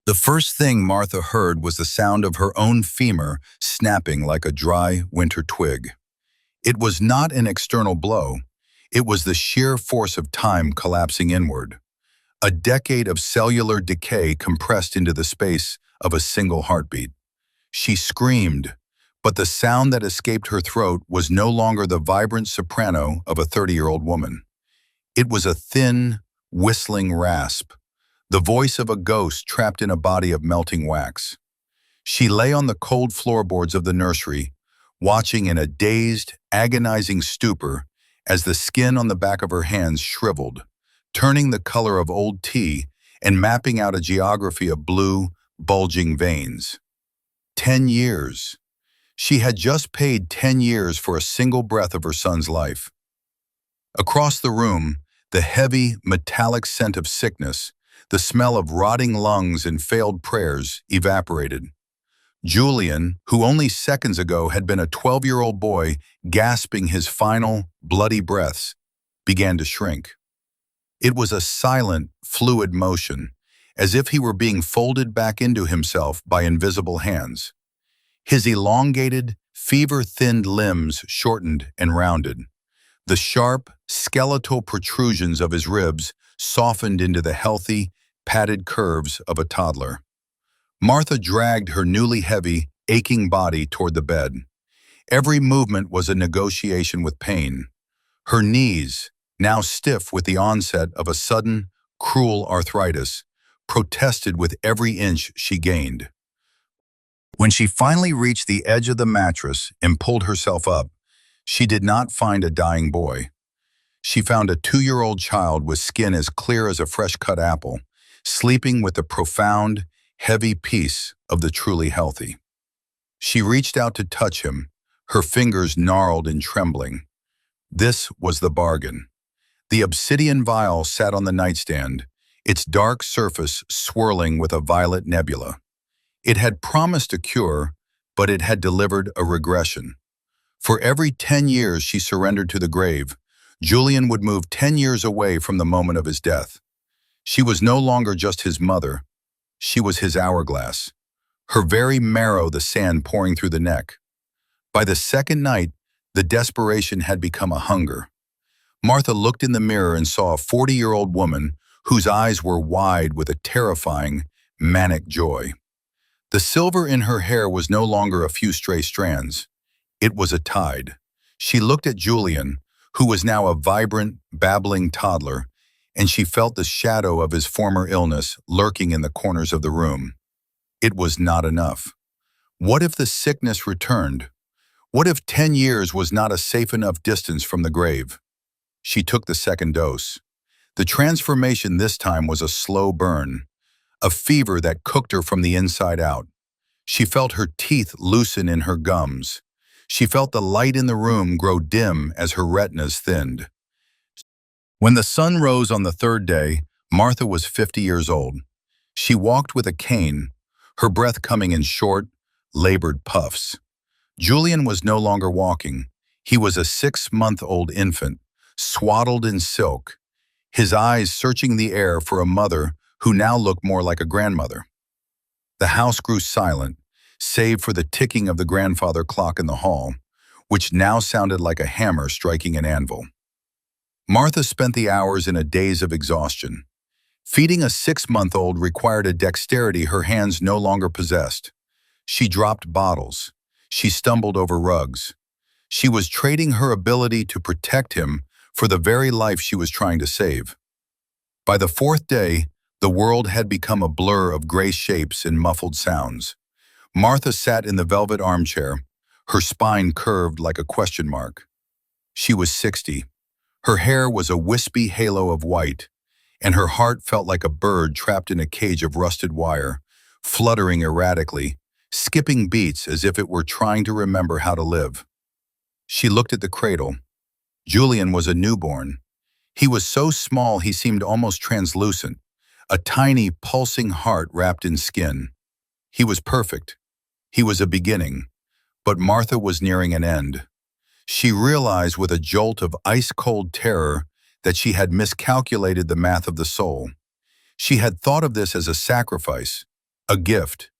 The first thing Martha heard was the sound of her own femur snapping like a dry winter twig. It was not an external blow. It was the sheer force of time collapsing inward. A decade of cellular decay compressed into the space of a single heartbeat. She screamed, but the sound that escaped her throat was no longer the vibrant soprano of a 30-year-old woman. It was a thin, whistling rasp, the voice of a ghost trapped in a body of melting wax. She lay on the cold floorboards of the nursery, watching in a dazed, agonizing stupor as the skin on the back of her hands shriveled, turning the color of old tea and mapping out a geography of blue, bulging veins. 10 years. She had just paid 10 years for a single breath of her son's life. Across the room, the heavy, metallic scent of sickness, the smell of rotting lungs and failed prayers, evaporated. Julian, who only seconds ago had been a 12-year-old boy gasping his final, bloody breaths, began to shrink. It was a silent, fluid motion, as if he were being folded back into himself by invisible hands. His elongated, fever-thinned limbs shortened and rounded. The sharp, skeletal protrusions of his ribs softened into the healthy, padded curves of a toddler. Martha dragged her newly heavy, aching body toward the bed. Every movement was a negotiation with pain. Her knees, now stiff with the onset of a sudden, cruel arthritis, protested with every inch she gained. When she finally reached the edge of the mattress and pulled herself up, she did not find a dying boy. She found a 2-year-old child with skin as clear as a fresh-cut apple, sleeping with the profound, heavy peace of the truly healthy. She reached out to touch him, her fingers gnarled and trembling. This was the bargain. The obsidian vial sat on the nightstand, its dark surface swirling with a violet nebula. It had promised a cure, but it had delivered a regression. For every 10 years she surrendered to the grave, Julian would move 10 years away from the moment of his death. She was no longer just his mother. She was his hourglass, her very marrow the sand pouring through the neck. By the second night, the desperation had become a hunger. Martha looked in the mirror and saw a 40-year-old woman whose eyes were wide with a terrifying, manic joy. The silver in her hair was no longer a few stray strands. It was a tide. She looked at Julian, who was now a vibrant, babbling toddler, and she felt the shadow of his former illness lurking in the corners of the room. It was not enough. What if the sickness returned? What if 10 years was not a safe enough distance from the grave? She took the second dose. The transformation this time was a slow burn, a fever that cooked her from the inside out. She felt her teeth loosen in her gums. She felt the light in the room grow dim as her retinas thinned. When the sun rose on the third day, Martha was 50 years old. She walked with a cane, her breath coming in short, labored puffs. Julian was no longer walking. He was a 6-month-old infant, swaddled in silk, his eyes searching the air for a mother who now looked more like a grandmother. The house grew silent, save for the ticking of the grandfather clock in the hall, which now sounded like a hammer striking an anvil. Martha spent the hours in a daze of exhaustion. Feeding a 6-month-old required a dexterity her hands no longer possessed. She dropped bottles. She stumbled over rugs. She was trading her ability to protect him for the very life she was trying to save. By the 4th day, the world had become a blur of gray shapes and muffled sounds. Martha sat in the velvet armchair, her spine curved like a question mark. She was 60. Her hair was a wispy halo of white, and her heart felt like a bird trapped in a cage of rusted wire, fluttering erratically, skipping beats as if it were trying to remember how to live. She looked at the cradle. Julian was a newborn. He was so small he seemed almost translucent, a tiny, pulsing heart wrapped in skin. He was perfect. He was a beginning, but Martha was nearing an end. She realized with a jolt of ice-cold terror that she had miscalculated the math of the soul. She had thought of this as a sacrifice, a gift.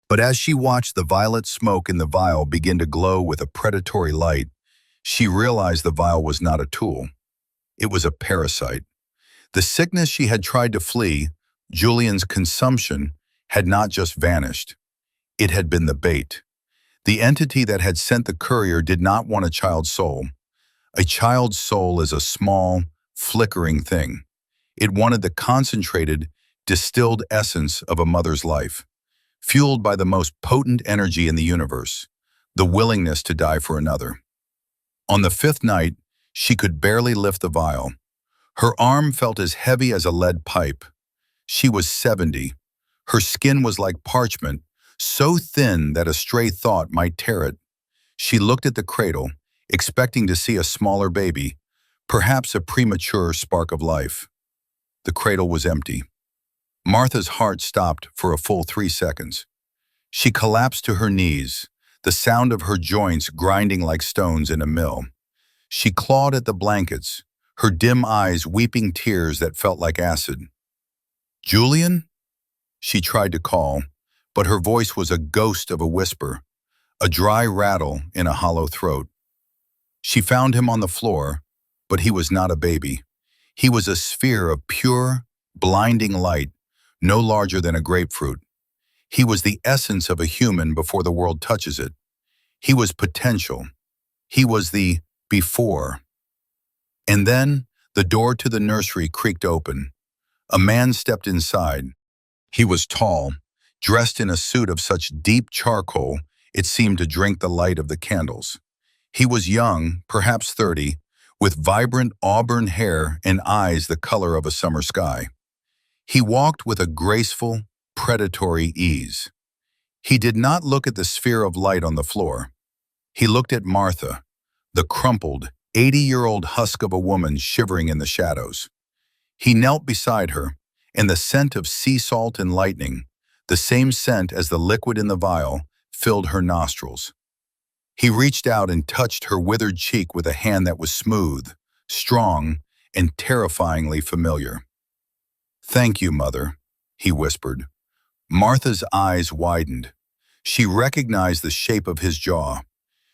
But as she watched the violet smoke in the vial begin to glow with a predatory light, she realized the vial was not a tool. It was a parasite. The sickness she had tried to flee, Julian's consumption, had not just vanished. It had been the bait. The entity that had sent the courier did not want a child's soul. A child's soul is a small, flickering thing. It wanted the concentrated, distilled essence of a mother's life, fueled by the most potent energy in the universe, the willingness to die for another. On the fifth night, she could barely lift the vial. Her arm felt as heavy as a lead pipe. She was 70. Her skin was like parchment, so thin that a stray thought might tear it. She looked at the cradle, expecting to see a smaller baby, perhaps a premature spark of life. The cradle was empty. Martha's heart stopped for a full 3 seconds. She collapsed to her knees, the sound of her joints grinding like stones in a mill. She clawed at the blankets, her dim eyes weeping tears that felt like acid. "Julian?" She tried to call, but her voice was a ghost of a whisper, a dry rattle in a hollow throat. She found him on the floor, but he was not a baby. He was a sphere of pure, blinding light, no larger than a grapefruit. He was the essence of a human before the world touches it. He was potential. He was the before. And then the door to the nursery creaked open. A man stepped inside. He was tall, dressed in a suit of such deep charcoal it seemed to drink the light of the candles. He was young, perhaps 30, with vibrant auburn hair and eyes the color of a summer sky. He walked with a graceful, predatory ease. He did not look at the sphere of light on the floor. He looked at Martha, the crumpled, 80-year-old husk of a woman shivering in the shadows. He knelt beside her, and the scent of sea salt and lightning, the same scent as the liquid in the vial, filled her nostrils. He reached out and touched her withered cheek with a hand that was smooth, strong, and terrifyingly familiar. "Thank you, Mother," he whispered. Martha's eyes widened. She recognized the shape of his jaw.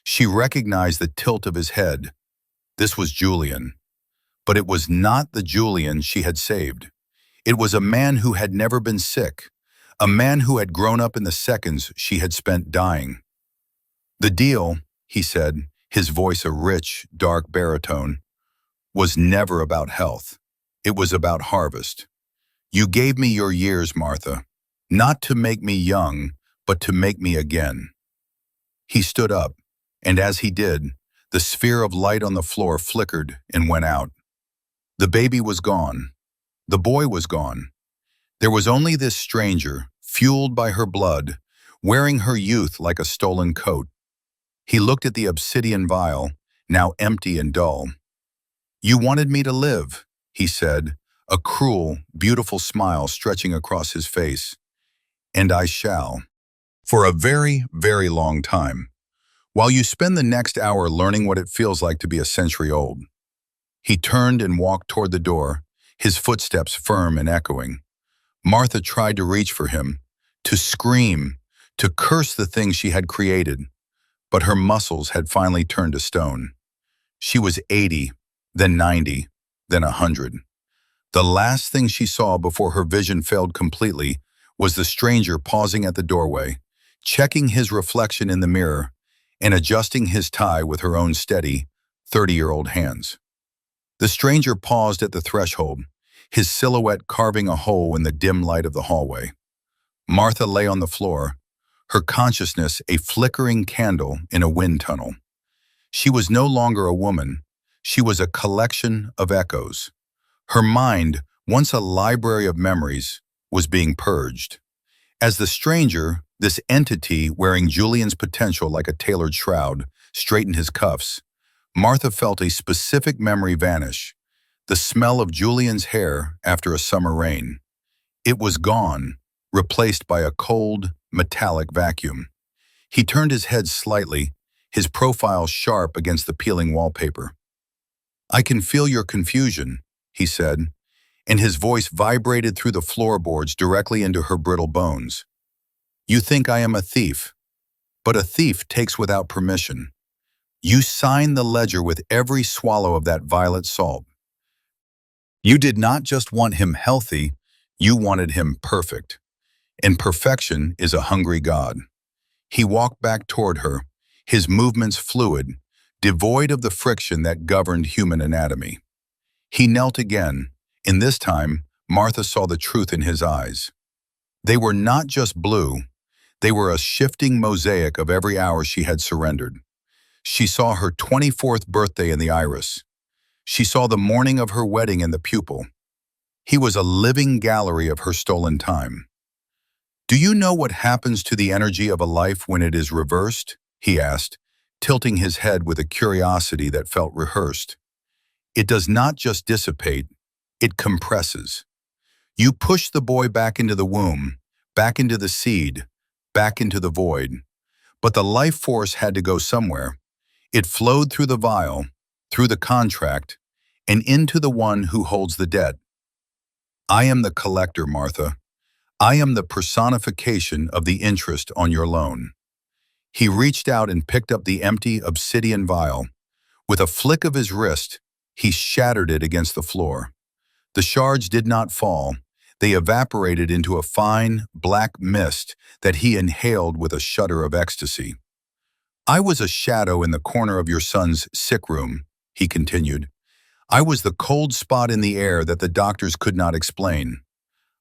She recognized the tilt of his head. This was Julian. But it was not the Julian she had saved. It was a man who had never been sick, a man who had grown up in the seconds she had spent dying. "The deal," he said, his voice a rich, dark baritone, "was never about health. It was about harvest. You gave me your years, Martha, not to make me young, but to make me again." He stood up, and as he did, the sphere of light on the floor flickered and went out. The baby was gone. The boy was gone. There was only this stranger, fueled by her blood, wearing her youth like a stolen coat. He looked at the obsidian vial, now empty and dull. "You wanted me to live," he said, a cruel, beautiful smile stretching across his face. "And I shall. For a very, very long time. While you spend the next hour learning what it feels like to be a century old." He turned and walked toward the door, his footsteps firm and echoing. Martha tried to reach for him, to scream, to curse the things she had created, but her muscles had finally turned to stone. She was 80, then 90, then 100. The last thing she saw before her vision failed completely was the stranger pausing at the doorway, checking his reflection in the mirror, and adjusting his tie with her own steady, 30-year-old hands. The stranger paused at the threshold, his silhouette carving a hole in the dim light of the hallway. Martha lay on the floor, her consciousness a flickering candle in a wind tunnel. She was no longer a woman. She was a collection of echoes. Her mind, once a library of memories, was being purged. As the stranger, this entity wearing Julian's potential like a tailored shroud, straightened his cuffs, Martha felt a specific memory vanish, the smell of Julian's hair after a summer rain. It was gone, replaced by a cold, metallic vacuum. He turned his head slightly, his profile sharp against the peeling wallpaper. "I can feel your confusion," he said, and his voice vibrated through the floorboards directly into her brittle bones. You think I am a thief, but a thief takes without permission. You signed the ledger with every swallow of that violet salt. You did not just want him healthy, you wanted him perfect. And perfection is a hungry God. He walked back toward her, his movements fluid, devoid of the friction that governed human anatomy. He knelt again, and this time, Martha saw the truth in his eyes. They were not just blue, they were a shifting mosaic of every hour she had surrendered. She saw her 24th birthday in the iris. She saw the morning of her wedding in the pupil. He was a living gallery of her stolen time. Do you know what happens to the energy of a life when it is reversed? He asked, tilting his head with a curiosity that felt rehearsed. It does not just dissipate, it compresses. You push the boy back into the womb, back into the seed, back into the void. But the life force had to go somewhere. It flowed through the vial, through the contract, and into the one who holds the debt. I am the collector, Martha. I am the personification of the interest on your loan. He reached out and picked up the empty obsidian vial. With a flick of his wrist, he shattered it against the floor. The shards did not fall. They evaporated into a fine, black mist that he inhaled with a shudder of ecstasy. I was a shadow in the corner of your son's sick room, he continued. I was the cold spot in the air that the doctors could not explain.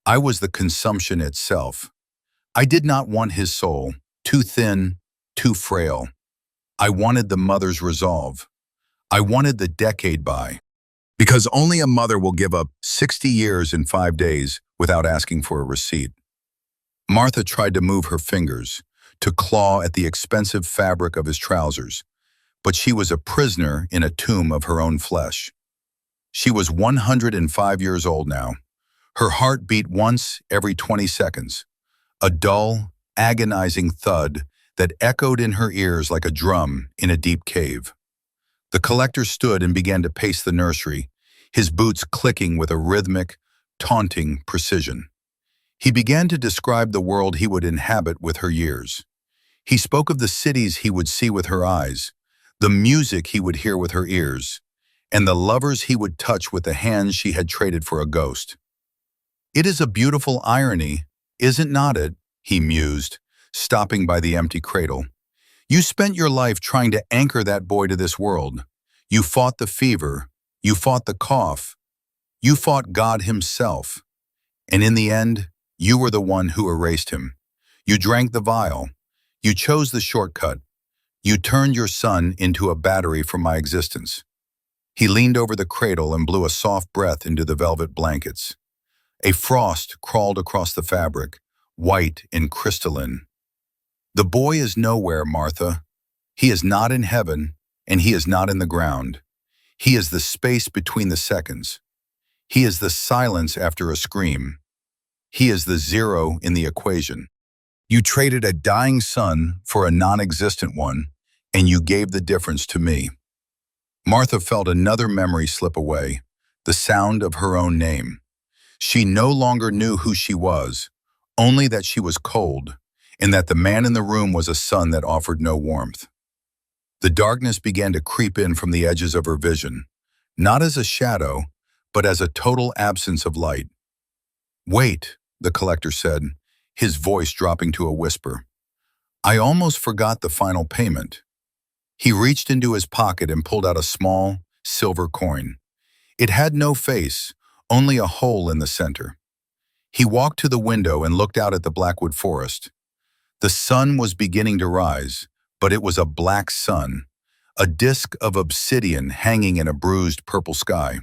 I was the consumption itself. I did not want his soul, too thin, too frail. I wanted the mother's resolve. I wanted the decade by. Because only a mother will give up 60 years in 5 days without asking for a receipt. Martha tried to move her fingers, to claw at the expensive fabric of his trousers, but she was a prisoner in a tomb of her own flesh. She was 105 years old now. Her heart beat once every 20 seconds, a dull, agonizing thud that echoed in her ears like a drum in a deep cave. The collector stood and began to pace the nursery, his boots clicking with a rhythmic, taunting precision. He began to describe the world he would inhabit with her years. He spoke of the cities he would see with her eyes, the music he would hear with her ears, and the lovers he would touch with the hands she had traded for a ghost. It is a beautiful irony, isn't not it? He mused, stopping by the empty cradle. You spent your life trying to anchor that boy to this world. You fought the fever. You fought the cough. You fought God himself. And in the end, you were the one who erased him. You drank the vial. You chose the shortcut. You turned your son into a battery for my existence. He leaned over the cradle and blew a soft breath into the velvet blankets. A frost crawled across the fabric, white and crystalline. The boy is nowhere, Martha. He is not in heaven, and he is not in the ground. He is the space between the seconds. He is the silence after a scream. He is the zero in the equation. You traded a dying son for a non-existent one, and you gave the difference to me. Martha felt another memory slip away, the sound of her own name. She no longer knew who she was, only that she was cold, and that the man in the room was a sun that offered no warmth. The darkness began to creep in from the edges of her vision, not as a shadow, but as a total absence of light. Wait, the collector said, his voice dropping to a whisper. I almost forgot the final payment. He reached into his pocket and pulled out a small, silver coin. It had no face, only a hole in the center. He walked to the window and looked out at the Blackwood forest. The sun was beginning to rise, but it was a black sun, a disk of obsidian hanging in a bruised purple sky.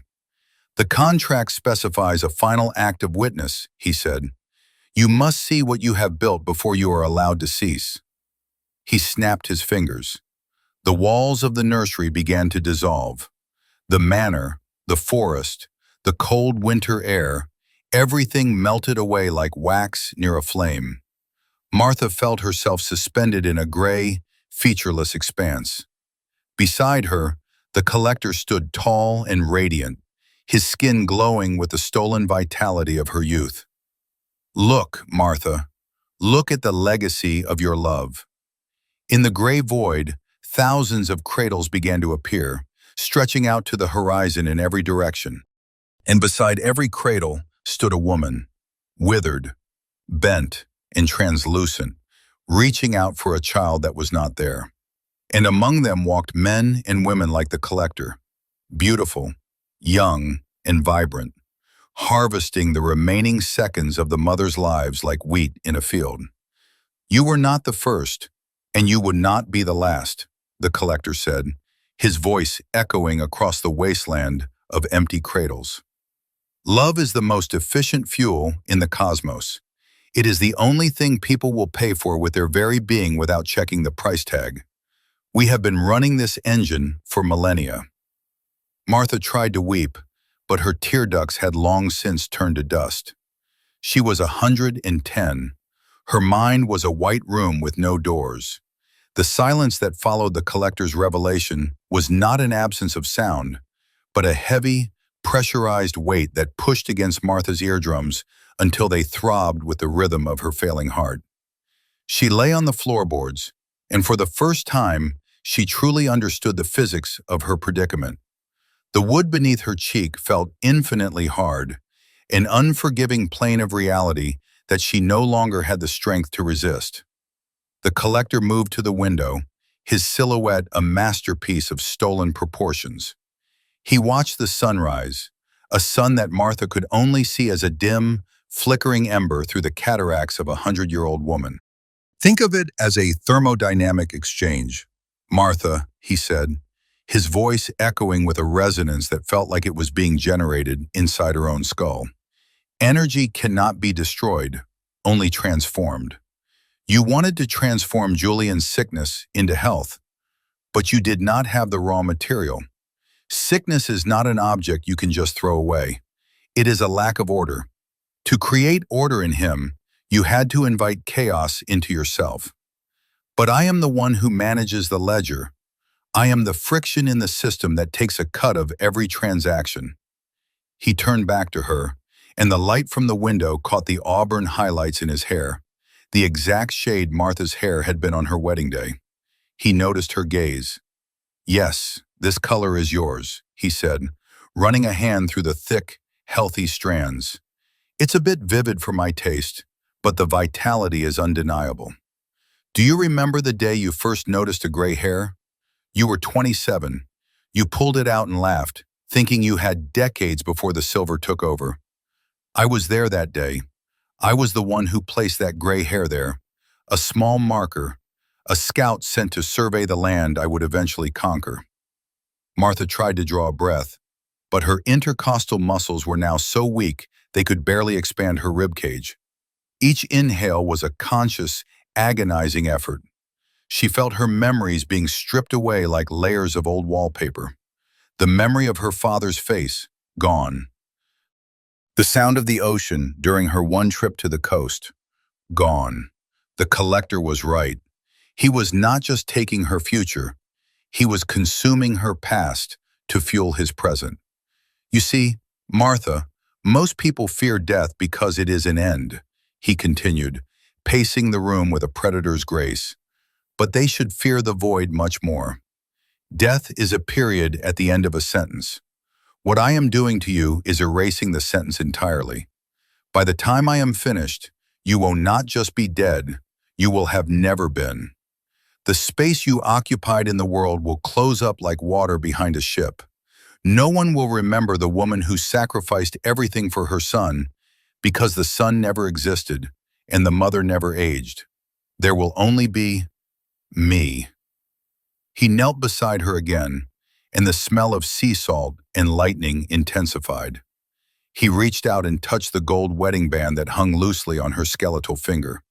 The contract specifies a final act of witness, he said. You must see what you have built before you are allowed to cease. He snapped his fingers. The walls of the nursery began to dissolve. The manor, the forest, the cold winter air, everything melted away like wax near a flame. Martha felt herself suspended in a gray, featureless expanse. Beside her, the collector stood tall and radiant, his skin glowing with the stolen vitality of her youth. "Look, Martha, look at the legacy of your love." In the gray void, thousands of cradles began to appear, stretching out to the horizon in every direction. And beside every cradle stood a woman, withered, bent, and translucent, reaching out for a child that was not there. And among them walked men and women like the collector, beautiful, young, and vibrant, harvesting the remaining seconds of the mother's lives like wheat in a field. "You were not the first, and you would not be the last," the collector said, his voice echoing across the wasteland of empty cradles. "Love is the most efficient fuel in the cosmos. It is the only thing people will pay for with their very being without checking the price tag. We have been running this engine for millennia." Martha tried to weep, but her tear ducts had long since turned to dust. She was 110. Her mind was a white room with no doors. The silence that followed the collector's revelation was not an absence of sound, but a heavy, pressurized weight that pushed against Martha's eardrums until they throbbed with the rhythm of her failing heart. She lay on the floorboards, and for the first time, she truly understood the physics of her predicament. The wood beneath her cheek felt infinitely hard, an unforgiving plane of reality that she no longer had the strength to resist. The collector moved to the window, his silhouette a masterpiece of stolen proportions. He watched the sunrise, a sun that Martha could only see as a dim, flickering ember through the cataracts of a 100-year-old woman. "Think of it as a thermodynamic exchange, Martha," he said, his voice echoing with a resonance that felt like it was being generated inside her own skull. "Energy cannot be destroyed, only transformed. You wanted to transform Julian's sickness into health, but you did not have the raw material. Sickness is not an object you can just throw away. It is a lack of order. To create order in him, you had to invite chaos into yourself. But I am the one who manages the ledger. I am the friction in the system that takes a cut of every transaction." He turned back to her, and the light from the window caught the auburn highlights in his hair, the exact shade Martha's hair had been on her wedding day. He noticed her gaze. "Yes, this color is yours," he said, running a hand through the thick, healthy strands. "It's a bit vivid for my taste, but the vitality is undeniable. Do you remember the day you first noticed a gray hair? You were 27. You pulled it out and laughed, thinking you had decades before the silver took over. I was there that day. I was the one who placed that gray hair there, a small marker, a scout sent to survey the land I would eventually conquer." Martha tried to draw a breath, but her intercostal muscles were now so weak they could barely expand her ribcage. Each inhale was a conscious, agonizing effort. She felt her memories being stripped away like layers of old wallpaper. The memory of her father's face, gone. The sound of the ocean during her one trip to the coast, gone. The collector was right. He was not just taking her future, he was consuming her past to fuel his present. "You see, Martha, most people fear death because it is an end," he continued, pacing the room with a predator's grace. "But they should fear the void much more. Death is a period at the end of a sentence. What I am doing to you is erasing the sentence entirely. By the time I am finished, you will not just be dead, you will have never been. The space you occupied in the world will close up like water behind a ship. No one will remember the woman who sacrificed everything for her son because the son never existed and the mother never aged. There will only be me." He knelt beside her again, and the smell of sea salt and lightning intensified. He reached out and touched the gold wedding band that hung loosely on her skeletal finger.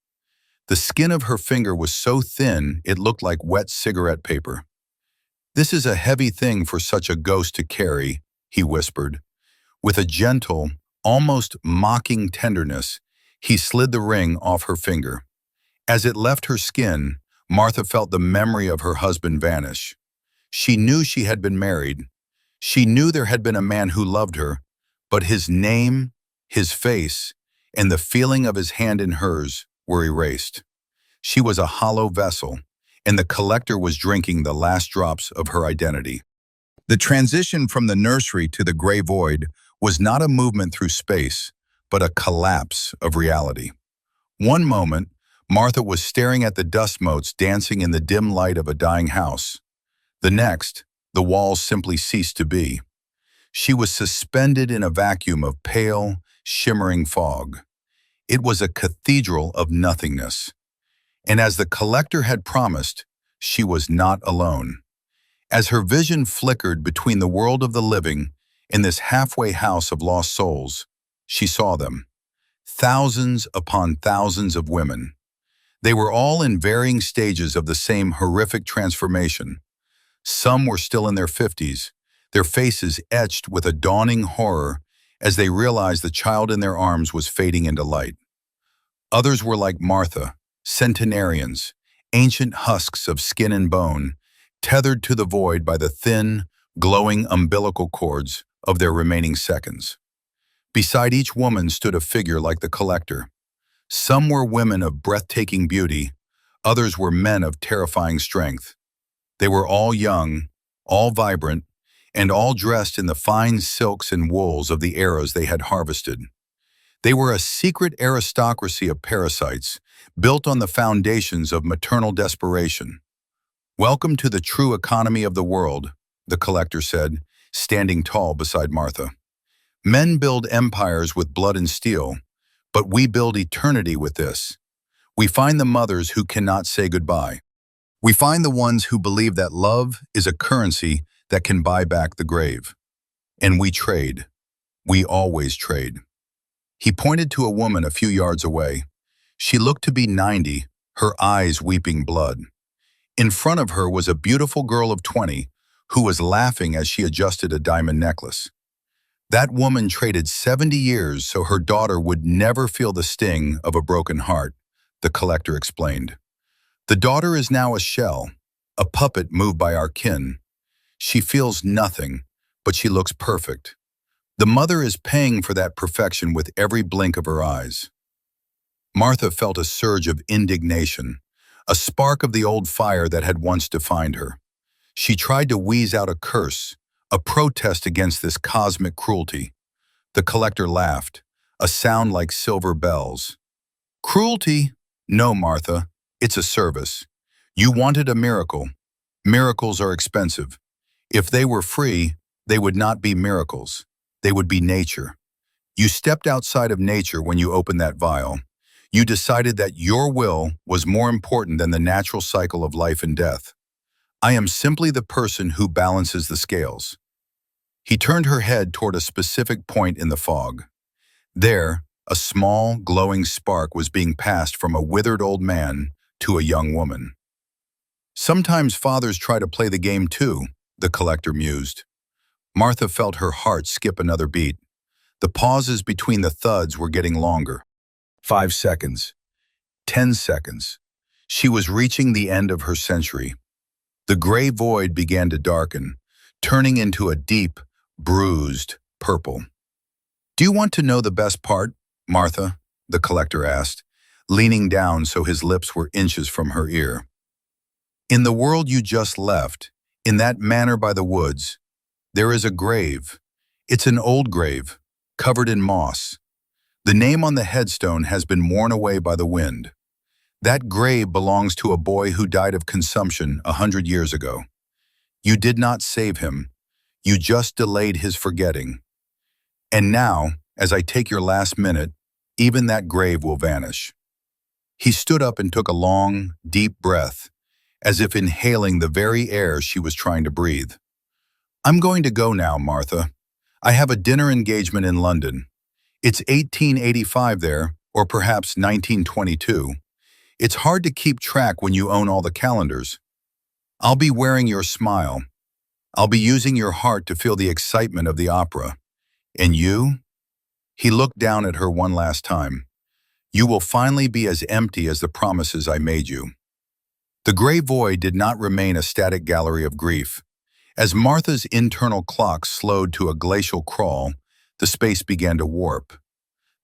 The skin of her finger was so thin it looked like wet cigarette paper. "This is a heavy thing for such a ghost to carry," he whispered. With a gentle, almost mocking tenderness, he slid the ring off her finger. As it left her skin, Martha felt the memory of her husband vanish. She knew she had been married. She knew there had been a man who loved her, but his name, his face, and the feeling of his hand in hers were erased. She was a hollow vessel, and the collector was drinking the last drops of her identity. The transition from the nursery to the gray void was not a movement through space, but a collapse of reality. One moment, Martha was staring at the dust motes dancing in the dim light of a dying house. The next, the walls simply ceased to be. She was suspended in a vacuum of pale, shimmering fog. It was a cathedral of nothingness. And as the collector had promised, she was not alone. As her vision flickered between the world of the living and this halfway house of lost souls, she saw them. Thousands upon thousands of women. They were all in varying stages of the same horrific transformation. Some were still in their 50s, their faces etched with a dawning horror as they realized the child in their arms was fading into light. Others were like Martha, centenarians, ancient husks of skin and bone, tethered to the void by the thin, glowing umbilical cords of their remaining seconds. Beside each woman stood a figure like the collector. Some were women of breathtaking beauty, others were men of terrifying strength. They were all young, all vibrant, and all dressed in the fine silks and wools of the eras they had harvested. They were a secret aristocracy of parasites, built on the foundations of maternal desperation. "Welcome to the true economy of the world," the collector said, standing tall beside Martha. "Men build empires with blood and steel, but we build eternity with this. We find the mothers who cannot say goodbye. We find the ones who believe that love is a currency that can buy back the grave. And we trade. We always trade." He pointed to a woman a few yards away. She looked to be 90, her eyes weeping blood. In front of her was a beautiful girl of 20 who was laughing as she adjusted a diamond necklace. That woman traded 70 years so her daughter would never feel the sting of a broken heart, the collector explained. The daughter is now a shell, a puppet moved by our kin. She feels nothing, but she looks perfect. The mother is paying for that perfection with every blink of her eyes. Martha felt a surge of indignation, a spark of the old fire that had once defined her. She tried to wheeze out a curse, a protest against this cosmic cruelty. The collector laughed, a sound like silver bells. "Cruelty? No, Martha. It's a service. You wanted a miracle. Miracles are expensive. If they were free, they would not be miracles. They would be nature. You stepped outside of nature when you opened that vial. You decided that your will was more important than the natural cycle of life and death. I am simply the person who balances the scales." He turned her head toward a specific point in the fog. There, a small, glowing spark was being passed from a withered old man to a young woman. "Sometimes fathers try to play the game too," the collector mused. Martha felt her heart skip another beat. The pauses between the thuds were getting longer. 5 seconds. 10 seconds. She was reaching the end of her century. The gray void began to darken, turning into a deep, bruised purple. "Do you want to know the best part, Martha?" the collector asked, leaning down so his lips were inches from her ear. "In the world you just left, in that manor by the woods, there is a grave. It's an old grave, covered in moss. The name on the headstone has been worn away by the wind. That grave belongs to a boy who died of consumption 100 years ago. You did not save him. You just delayed his forgetting. And now, as I take your last minute, even that grave will vanish." He stood up and took a long, deep breath, as if inhaling the very air she was trying to breathe. "I'm going to go now, Martha. I have a dinner engagement in London. It's 1885 there, or perhaps 1922. It's hard to keep track when you own all the calendars. I'll be wearing your smile. I'll be using your heart to feel the excitement of the opera. And you?" He looked down at her one last time. "You will finally be as empty as the promises I made you." The gray void did not remain a static gallery of grief. As Martha's internal clock slowed to a glacial crawl, the space began to warp.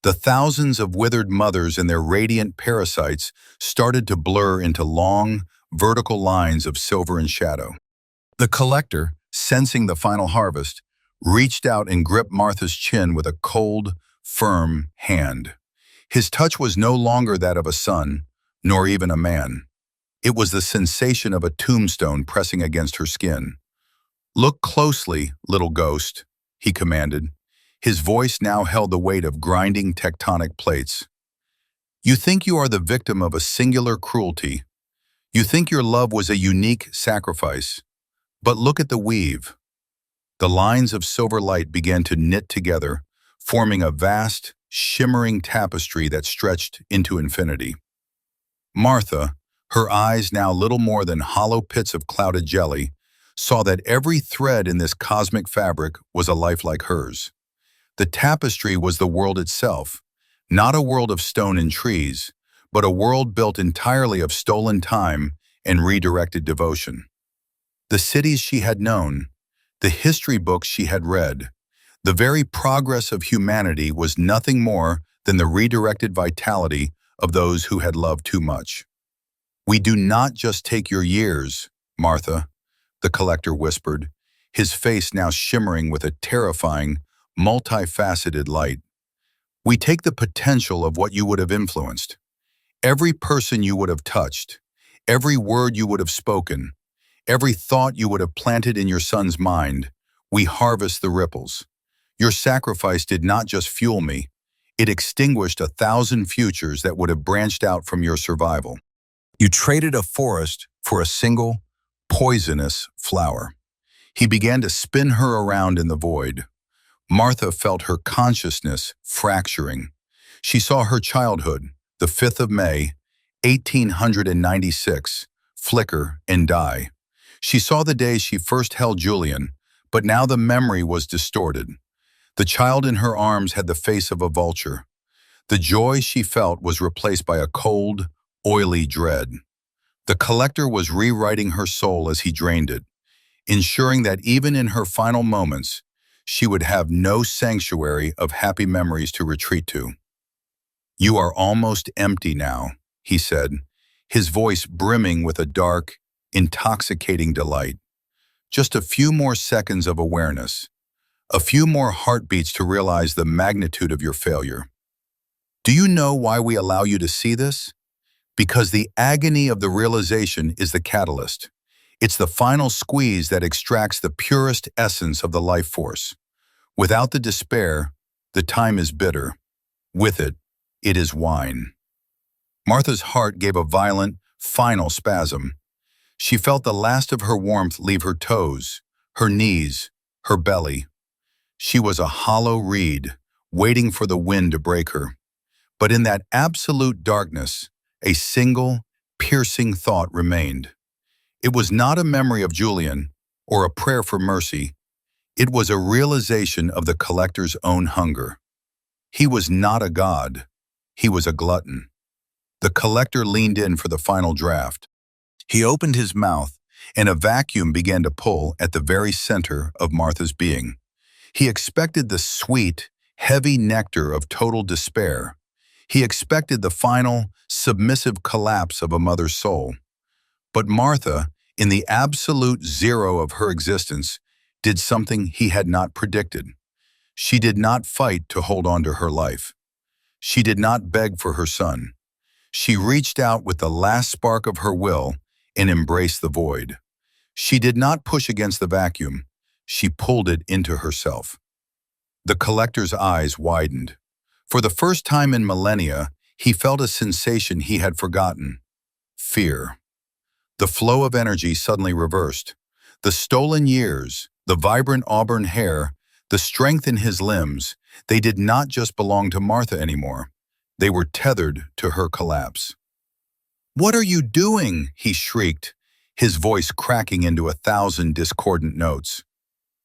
The thousands of withered mothers and their radiant parasites started to blur into long, vertical lines of silver and shadow. The collector, sensing the final harvest, reached out and gripped Martha's chin with a cold, firm hand. His touch was no longer that of a son, nor even a man. It was the sensation of a tombstone pressing against her skin. "Look closely, little ghost," he commanded. His voice now held the weight of grinding tectonic plates. "You think you are the victim of a singular cruelty. You think your love was a unique sacrifice. But look at the weave." The lines of silver light began to knit together, forming a vast, shimmering tapestry that stretched into infinity. Martha, her eyes now little more than hollow pits of clouded jelly, saw that every thread in this cosmic fabric was a life like hers. The tapestry was the world itself, not a world of stone and trees, but a world built entirely of stolen time and redirected devotion. The cities she had known, the history books she had read, the very progress of humanity was nothing more than the redirected vitality of those who had loved too much. "We do not just take your years, Martha," the collector whispered, his face now shimmering with a terrifying, multifaceted light. "We take the potential of what you would have influenced. Every person you would have touched, every word you would have spoken, every thought you would have planted in your son's mind, we harvest the ripples. Your sacrifice did not just fuel me, it extinguished 1,000 futures that would have branched out from your survival. You traded a forest for a single, poisonous flower." He began to spin her around in the void. Martha felt her consciousness fracturing. She saw her childhood, the 5th of May, 1896, flicker and die. She saw the day she first held Julian, but now the memory was distorted. The child in her arms had the face of a vulture. The joy she felt was replaced by a cold, oily dread. The collector was rewriting her soul as he drained it, ensuring that even in her final moments, she would have no sanctuary of happy memories to retreat to. "You are almost empty now," he said, his voice brimming with a dark, intoxicating delight. "Just a few more seconds of awareness, a few more heartbeats to realize the magnitude of your failure. Do you know why we allow you to see this? Because the agony of the realization is the catalyst. It's the final squeeze that extracts the purest essence of the life force. Without the despair, the time is bitter. With it, it is wine." Martha's heart gave a violent, final spasm. She felt the last of her warmth leave her toes, her knees, her belly. She was a hollow reed, waiting for the wind to break her. But in that absolute darkness, a single, piercing thought remained. It was not a memory of Julian or a prayer for mercy. It was a realization of the collector's own hunger. He was not a god. He was a glutton. The collector leaned in for the final draft. He opened his mouth, and a vacuum began to pull at the very center of Martha's being. He expected the sweet, heavy nectar of total despair. He expected the final, submissive collapse of a mother's soul. But Martha, in the absolute zero of her existence, did something he had not predicted. She did not fight to hold on to her life. She did not beg for her son. She reached out with the last spark of her will and embraced the void. She did not push against the vacuum. She pulled it into herself. The collector's eyes widened. For the first time in millennia, he felt a sensation he had forgotten: fear. The flow of energy suddenly reversed. The stolen years, the vibrant auburn hair, the strength in his limbs, they did not just belong to Martha anymore. They were tethered to her collapse. "What are you doing?" he shrieked, his voice cracking into 1,000 discordant notes.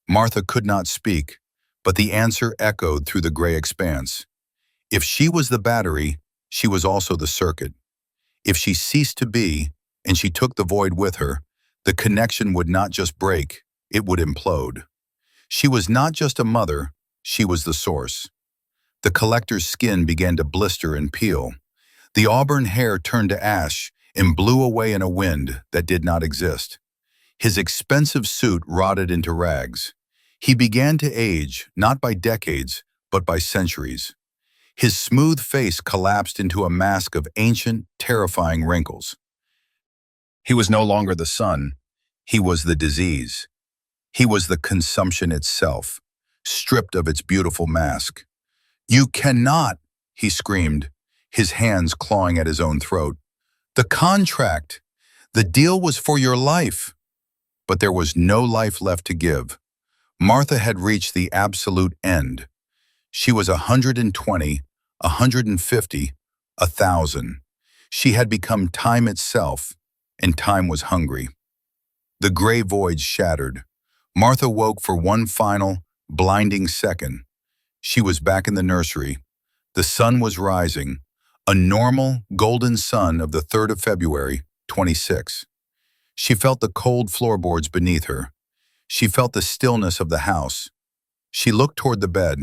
Martha could not speak, but the answer echoed through the gray expanse. If she was the battery, she was also the circuit. If she ceased to be, and she took the void with her, the connection would not just break, it would implode. She was not just a mother, She was the source. The collector's skin began to blister and peel. The auburn hair turned to ash and blew away in a wind that did not exist. His expensive suit rotted into rags. He began to age, not by decades, but by centuries. His smooth face collapsed into a mask of ancient, terrifying wrinkles. He was no longer the sun. He was the disease. He was the consumption itself, stripped of its beautiful mask. "You cannot," he screamed, his hands clawing at his own throat. "The contract, the deal was for your life." But there was no life left to give. Martha had reached the absolute end. She was 120, 150, 1,000. She had become time itself, and time was hungry. The gray void shattered. Martha woke for one final, blinding second. She was back in the nursery. The sun was rising, a normal, golden sun of the 3rd of February, 26. She felt the cold floorboards beneath her. She felt the stillness of the house. She looked toward the bed.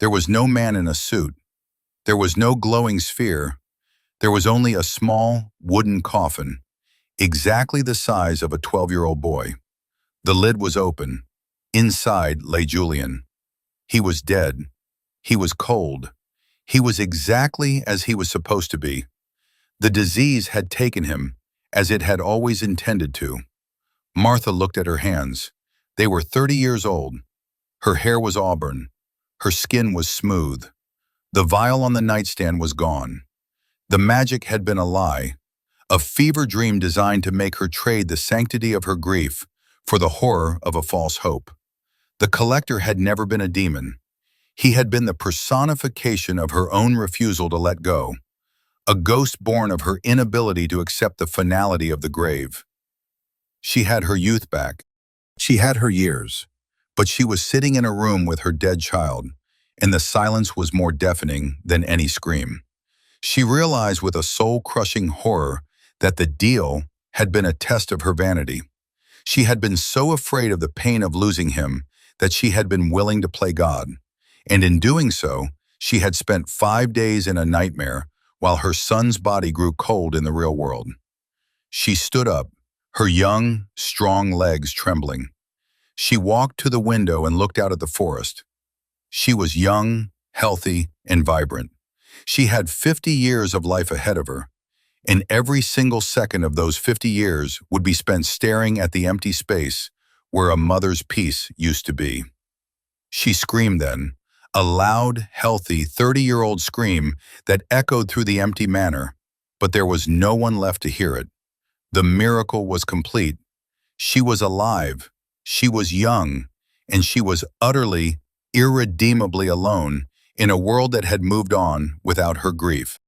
There was no man in a suit. There was no glowing sphere. There was only a small, wooden coffin, exactly the size of a 12-year-old boy. The lid was open. Inside lay Julian. He was dead. He was cold. He was exactly as he was supposed to be. The disease had taken him, as it had always intended to. Martha looked at her hands. They were 30 years old. Her hair was auburn. Her skin was smooth. The vial on the nightstand was gone. The magic had been a lie, a fever dream designed to make her trade the sanctity of her grief for the horror of a false hope. The collector had never been a demon. He had been the personification of her own refusal to let go, a ghost born of her inability to accept the finality of the grave. She had her youth back. She had her years, but she was sitting in a room with her dead child, and the silence was more deafening than any scream. She realized with a soul-crushing horror that the deal had been a test of her vanity. She had been so afraid of the pain of losing him that she had been willing to play God, and in doing so, she had spent 5 days in a nightmare while her son's body grew cold in the real world. She stood up, her young, strong legs trembling. She walked to the window and looked out at the forest. She was young, healthy, and vibrant. She had 50 years of life ahead of her, and every single second of those 50 years would be spent staring at the empty space where a mother's peace used to be. She screamed then, a loud, healthy 30-year-old scream that echoed through the empty manor, but there was no one left to hear it. The miracle was complete. She was alive, she was young, and she was utterly, irredeemably alone in a world that had moved on without her grief.